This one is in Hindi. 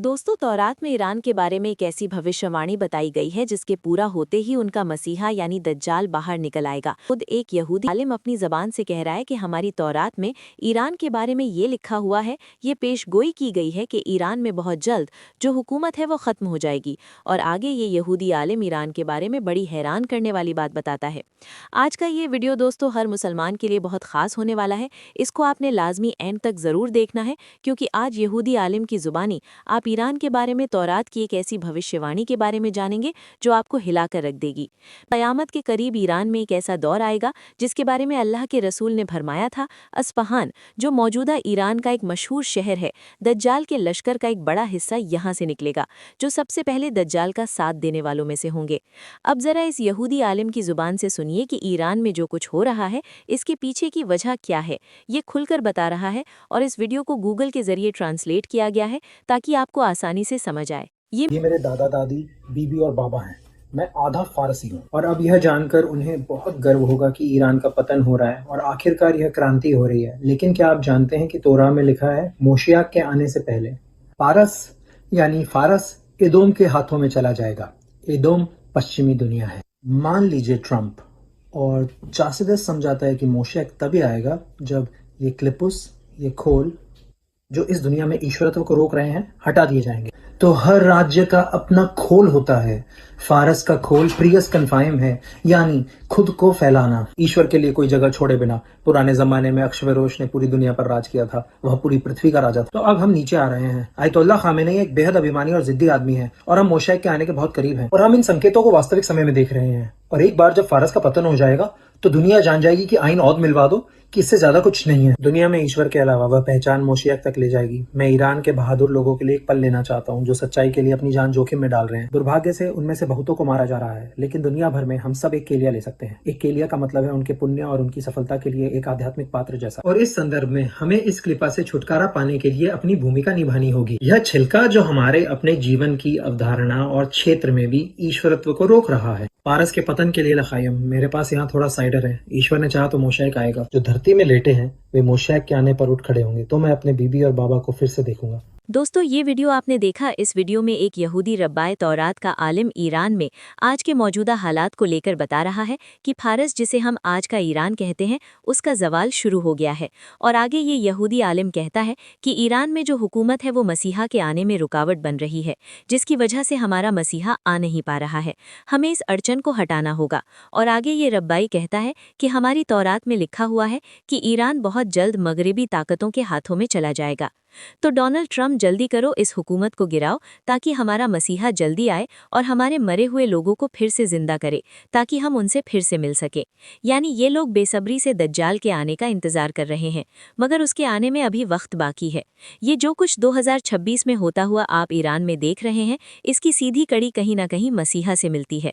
दोस्तों, तौरात में ईरान के बारे में एक ऐसी भविष्यवाणी बताई गई है जिसके पूरा होते ही उनका मसीहा यानी दज्जाल बाहर निकल आएगा। खुद एक यहूदी आलिम अपनी जबान से कह रहा है कि हमारी तौरात में ईरान के बारे में ये लिखा हुआ है, ये पेशगोई की गई है कि ईरान में बहुत जल्द जो हुकूमत है वो ख़त्म हो जाएगी। और आगे ये यहूदी आलिम ईरान के बारे में बड़ी हैरान करने वाली बात बताता है। आज का ये वीडियो दोस्तों हर मुसलमान के लिए बहुत ख़ास होने वाला है। इसको आपने लाजमी एंड तक ज़रूर देखना है, क्योंकि आज यहूदी आलिम की ज़ुबानी आप ईरान के बारे में तौरात की एक ऐसी भविष्यवाणी के बारे में जानेंगे जो आपको हिलाकर रख देगी। क़यामत के करीब ईरान में एक ऐसा दौर आएगा जिसके बारे में अल्लाह के रसूल ने फरमाया था, अस्फहान जो मौजूदा ईरान का एक मशहूर शहर है, दज्जाल के लश्कर का एक बड़ा हिस्सा यहाँ से निकलेगा, जो सबसे पहले दज्जाल का साथ देने वालों में से होंगे। अब ज़रा इस यहूदी आलिम की ज़ुबान से सुनिए कि ईरान में जो कुछ हो रहा है इसके पीछे की वजह क्या है। ये खुलकर बता रहा है और इस वीडियो को गूगल के ज़रिए ट्रांसलेट किया गया है ताकि आपको आसानी से समझ आए। ये मेरे दादा दादी, बीबी और बाबा हैं। मैं आधा फारसी हूँ और अब यह जानकर उन्हें बहुत गर्व होगा कि ईरान का पतन हो रहा है और आखिरकार यह क्रांति हो रही है। लेकिन क्या आप जानते हैं कि तोरा में लिखा है मोशियाक के आने से पहले पारस यानी फारस एदोम के हाथों में चला जाएगा। एदोम पश्चिमी दुनिया है। मान लीजिए ट्रंप और चासिदस समझाता है कि मोशियाक तभी आएगा जब ये क्लिपुस, ये खोल जो इस दुनिया में ईश्वरत्व को रोक रहे हैं हटा दिए जाएंगे। तो हर राज्य का अपना खोल होता है। फारस का खोल प्रियस कन्फाइम है, यानी खुद को फैलाना, ईश्वर के लिए कोई जगह छोड़े बिना। पुराने जमाने में अक्सवेरोश ने पूरी दुनिया पर राज किया था, वह पूरी पृथ्वी का राजा था। तो अब हम नीचे आ रहे हैं। आयतुल्लाह खामेनी एक बेहद अभिमानी और जिद्दी आदमी है और हम मोशैक के आने के बहुत करीब हैं और हम इन संकेतों को वास्तविक समय में देख रहे हैं। और एक बार जब फारस का पतन हो जाएगा तो दुनिया जान जाएगी कि आइन औद मिलवा दो कि इससे ज्यादा कुछ नहीं है। दुनिया में ईश्वर के अलावा वह पहचान मोशियक तक ले जाएगी। मैं ईरान के बहादुर लोगों के लिए एक पल लेना चाहता हूँ जो सच्चाई के लिए अपनी जान जोखिम में डाल रहे हैं। दुर्भाग्य से उनमें से बहुतों को मारा जा रहा है, लेकिन दुनिया भर में हम सब एक केलिया ले सकते हैं। एक केलिया का मतलब है उनके पुण्य और उनकी सफलता के लिए एक आध्यात्मिक पात्र जैसा। और इस संदर्भ में हमें इस कृपा से छुटकारा पाने के लिए अपनी भूमिका निभानी होगी। यह छिलका जो हमारे अपने जीवन की अवधारणा और क्षेत्र में भी ईश्वरत्व को रोक रहा है। पारस के पतन के लिए लखायम, मेरे पास यहाँ थोड़ा साइडर है। ईश्वर ने चाहा तो मोशैक आएगा। जो धरती में लेटे हैं वे मोशैक के आने पर उठ खड़े होंगे, तो मैं अपने बीबी और बाबा को फिर से देखूंगा। दोस्तों, ये वीडियो आपने देखा। इस वीडियो में एक यहूदी रब्बाए तौरात का आलिम ईरान में आज के मौजूदा हालात को लेकर बता रहा है कि फारस, जिसे हम आज का ईरान कहते हैं, उसका जवाल शुरू हो गया है। और आगे ये यहूदी आलिम कहता है कि ईरान में जो हुकूमत है वो मसीहा के आने में रुकावट बन रही है, जिसकी वजह से हमारा मसीहा आ नहीं पा रहा है। हमें इस अड़चन को हटाना होगा। और आगे ये रब्बाई कहता है कि हमारी तौरात में लिखा हुआ है कि ईरान बहुत जल्द मगरबी ताकतों के हाथों में चला जाएगा। तो डोनाल्ड ट्रंप, जल्दी करो, इस हुकूमत को गिराओ ताकि हमारा मसीहा जल्दी आए और हमारे मरे हुए लोगों को फिर से जिंदा करे, ताकि हम उनसे फिर से मिल सके। यानी ये लोग बेसब्री से दज्जाल के आने का इंतजार कर रहे हैं, मगर उसके आने में अभी वक्त बाकी है। ये जो कुछ 2026 में होता हुआ आप ईरान में देख रहे हैं, इसकी सीधी कड़ी कहीं ना कहीं मसीहा से मिलती है,